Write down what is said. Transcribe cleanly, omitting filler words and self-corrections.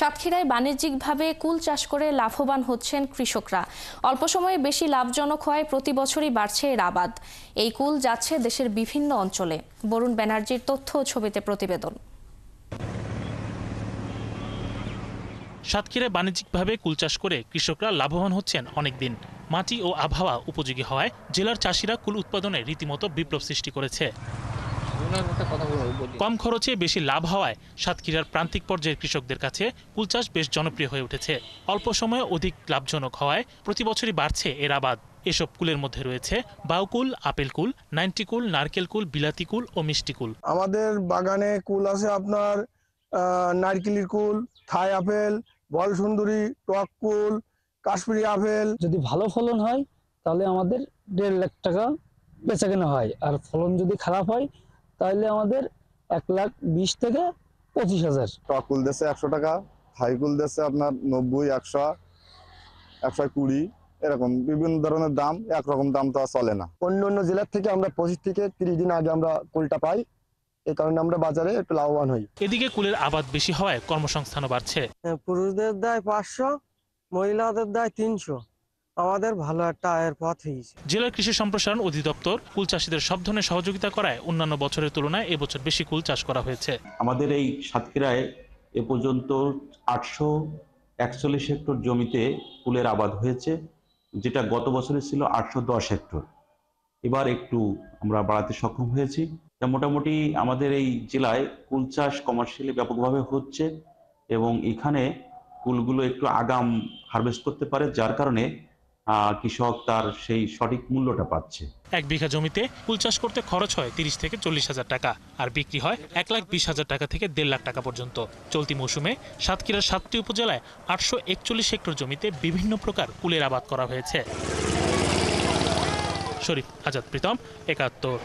সাতক্ষীরায় বাণিজ্যিকভাবে কুল চাষ করে লাভবান হচ্ছেন কৃষকরা। অল্প সময়ে বেশি লাভজনক হয় প্রতি বছরই বাড়ছে এর আবাদ। এই কুল যাচ্ছে দেশের বিভিন্ন অঞ্চলে। বরুণ ব্যানার্জির তথ্য ও ছবিতে প্রতিবেদন। সাতক্ষীরায় বাণিজ্যিকভাবে কুল চাষ করে কৃষকরা লাভবান হচ্ছেন অনেকদিন। মাটি ও আবহাওয়া উপযোগী হওয়ায় জেলার চাষিরা কুল উৎপাদনে রীতিমতো বিপ্লব সৃষ্টি করেছে। কম খরচে বেশি লাভ হওয়ায় সাতক্ষীরার প্রান্তিক পর্যায়ের কৃষকদের কাছে কুল চাষ বেশ জনপ্রিয় হয়ে উঠেছে। অল্প সময়ে অধিক লাভজনক হওয়ায় প্রতি বছরই বাড়ছে এর আবাদ। এসব কুলের মধ্যে রয়েছে বাউকুল, আপেল কুল, 90 কুল, নারকেল কুল, বিলাতি কুল ও মিষ্টি কুল। আমাদের বাগানে কুল আছে আপনার নারকেলের কুল, থাই আপেল, বল সুন্দরী, টক কুল, কাশ্মীরি আপেল। যদি ভালো ফলন হয় তাহলে আমাদের 1.5 লাখ টাকা বেচাকেনা হয়, আর ফলন যদি খারাপ হয় তাহলে আমাদের 1,20,000 থেকে 25,000। টক কুল দিচ্ছে 100 টাকা, থাই কুল দিচ্ছে আপনার 90, 100, 120, এরকম বিভিন্ন ধরনের দাম। একরকম দাম তো আর চলে না। অন্য জেলার থেকে আমরা 25 থেকে 30 দিন আগে আমরা কুলটা পাই, এই কারণে আমরা বাজারে একটু লাভবান হই। এদিকে কুলের আবাদ বেশি হওয়ায় কর্মসংস্থানও বাড়ছে। পুরুষদের দেয় 500, মহিলাদের দেয় 300। আমাদের ভালো একটা আয়ের পথ হয়েছে। জেলার কৃষি সম্প্রসারণ অধিদপ্তর কুল চাষিদের সব ধরনের সহযোগিতা করায় অন্যান্য বছরের তুলনায় এবছর বেশি কুল চাষ করা হয়েছে। আমাদের এই সাতক্ষীরায় এ পর্যন্ত 841 হেক্টর জমিতে কুলের আবাদ হয়েছে, যেটা গত বছরে ছিল 810 হেক্টর। এবার একটু আমরা বাড়াতে সক্ষম হয়েছি। মোটামুটি আমাদের এই জেলায় কুল চাষ কমার্শিয়ালি ব্যাপকভাবে হচ্ছে এবং এখানে কুলগুলো একটু আগাম হারভেস্ট করতে পারে, যার কারণে কৃষক তার সেই সঠিক মূল্যটা পাচ্ছে। 1 বিঘা জমিতে কুল চাষ করতে খরচ হয় 30 থেকে 40 হাজার টাকা, আর বিক্রি হয় 1,20,000 টাকা থেকে 1.5 লাখ টাকা পর্যন্ত। চলতি মৌসুমে সাতক্ষীরার 7টি উপজেলায় 841 হেক্টর জমিতে বিভিন্ন প্রকার কুলের আবাদ করা হয়েছে। শরীফ আজাদ প্রীতম, 71।